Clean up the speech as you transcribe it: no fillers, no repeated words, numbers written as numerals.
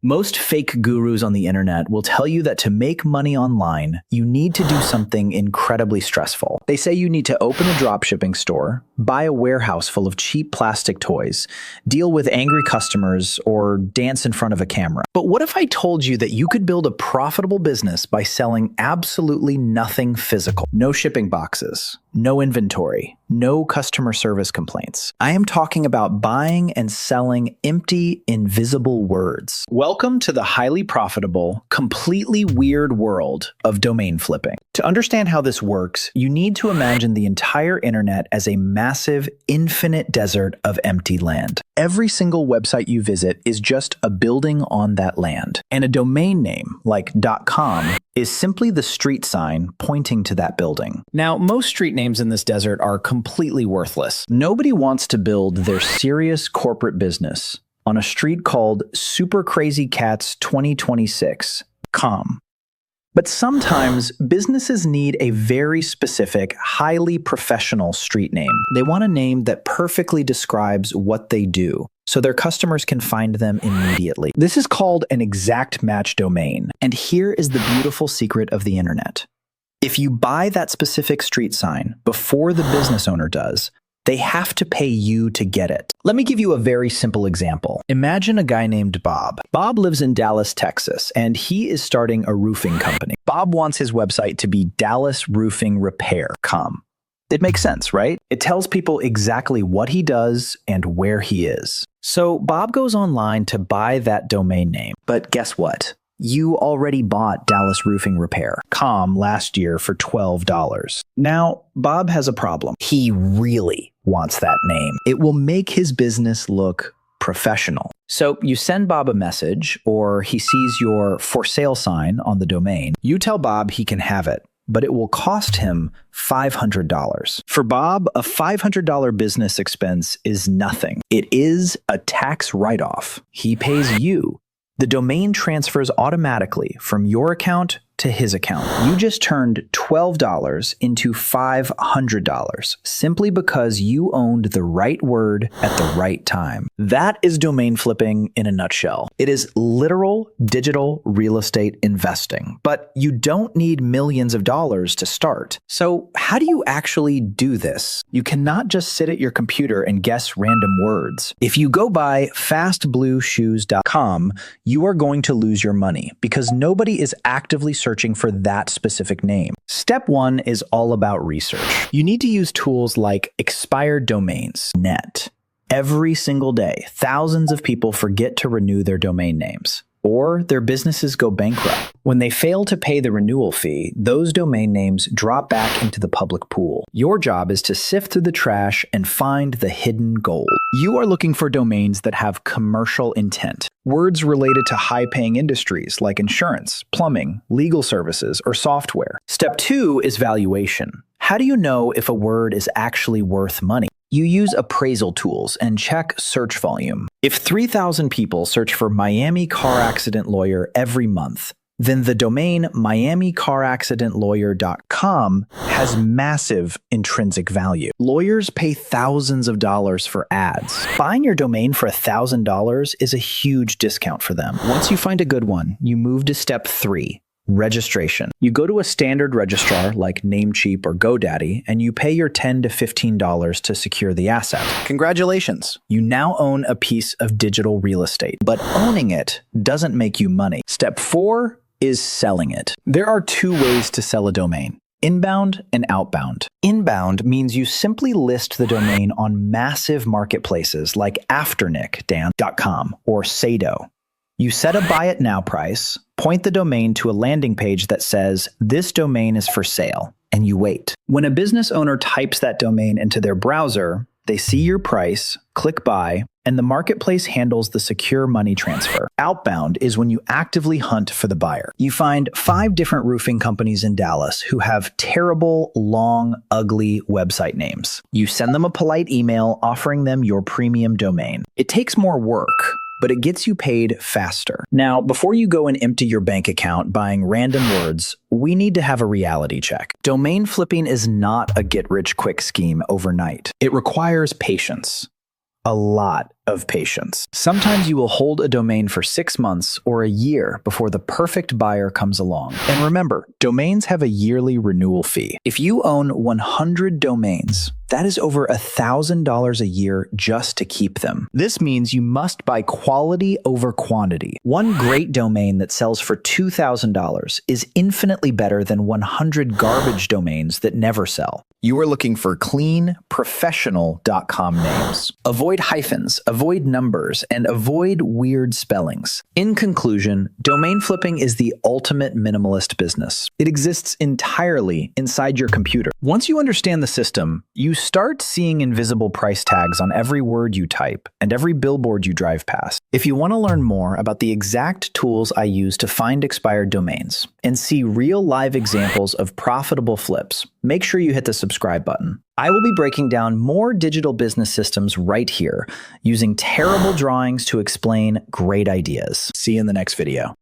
Most fake gurus on the internet will tell you that to make money online, you need to do something incredibly stressful. They say you need to open a dropshipping store, buy a warehouse full of cheap plastic toys, deal with angry customers, or dance in front of a camera. But what if I told you that you could build a profitable business by selling absolutely nothing physical? No shipping boxes, no inventory, no customer service complaints. I am talking about buying and selling empty, invisible words. Welcome to the highly profitable, completely weird world of domain flipping. To understand how this works, you need to imagine the entire internet as a massive, infinite desert of empty land. Every single website you visit is just a building on that land. And a domain name, like .com, is simply the street sign pointing to that building. Now, most street names in this desert are completely worthless. Nobody wants to build their serious corporate business on a street called Super Crazy Cats 2026.com. But sometimes businesses need a very specific, highly professional street name. They want a name that perfectly describes what they do, so their customers can find them immediately. This is called an exact match domain. And here is the beautiful secret of the internet. If you buy that specific street sign before the business owner does, they have to pay you to get it. Let me give you a very simple example. Imagine a guy named Bob. Bob lives in Dallas, Texas, and he is starting a roofing company. Bob wants his website to be dallasroofingrepair.com. It makes sense, right? It tells people exactly what he does and where he is. So Bob goes online to buy that domain name. But guess what? You already bought dallasroofingrepair.com last year for $12. Now, Bob has a problem. He really wants that name. It will make his business look professional. So you send Bob a message, or he sees your for sale sign on the domain. You tell Bob he can have it, but it will cost him $500. For Bob, a $500 business expense is nothing. It is a tax write-off. He pays you. The domain transfers automatically from your account to his account. You just turned $12 into $500 simply because you owned the right word at the right time. That is domain flipping in a nutshell. It is literal digital real estate investing, but you don't need millions of dollars to start. So how do you actually do this? You cannot just sit at your computer and guess random words. If you go by fastblueshoes.com, you are going to lose your money because nobody is actively searching for that specific name. Step 1 is all about research. You need to use tools like expired domains, net. Every single day, thousands of people forget to renew their domain names, or their businesses go bankrupt. When they fail to pay the renewal fee, those domain names drop back into the public pool. Your job is to sift through the trash and find the hidden gold. You are looking for domains that have commercial intent. Words related to high-paying industries like insurance, plumbing, legal services, or software. Step 2 is valuation. How do you know if a word is actually worth money? You use appraisal tools and check search volume. If 3,000 people search for Miami car accident lawyer every month, then the domain miamicaraccidentlawyer.com has massive intrinsic value. Lawyers pay thousands of dollars for ads. Buying your domain for $1,000 is a huge discount for them. Once you find a good one, you move to step 3. Registration. You go to a standard registrar like Namecheap or GoDaddy, and you pay your $10 to $15 to secure the asset. Congratulations! You now own a piece of digital real estate, but owning it doesn't make you money. Step 4 is selling it. There are 2 ways to sell a domain: inbound and outbound. Inbound means you simply list the domain on massive marketplaces like afternick.com or Sado. You set a buy it now price, point the domain to a landing page that says, "This domain is for sale," and you wait. When a business owner types that domain into their browser, they see your price, click buy, and the marketplace handles the secure money transfer. Outbound is when you actively hunt for the buyer. You find 5 different roofing companies in Dallas who have terrible, long, ugly website names. You send them a polite email offering them your premium domain. It takes more work, but it gets you paid faster. Now, before you go and empty your bank account buying random words, we need to have a reality check. Domain flipping is not a get-rich-quick scheme overnight. It requires patience. a lot of patience. Sometimes you will hold a domain for 6 months or a year before the perfect buyer comes along. And remember, domains have a yearly renewal fee. If you own 100 domains, that is over $1,000 a year just to keep them. This means you must buy quality over quantity. One great domain that sells for $2,000 is infinitely better than 100 garbage domains that never sell. You are looking for clean, professional.com names. Avoid hyphens, avoid numbers, and avoid weird spellings. In conclusion, domain flipping is the ultimate minimalist business. It exists entirely inside your computer. Once you understand the system, you start seeing invisible price tags on every word you type and every billboard you drive past. If you want to learn more about the exact tools I use to find expired domains and see real live examples of profitable flips, make sure you hit the subscribe button. I will be breaking down more digital business systems right here, using terrible drawings to explain great ideas. See you in the next video.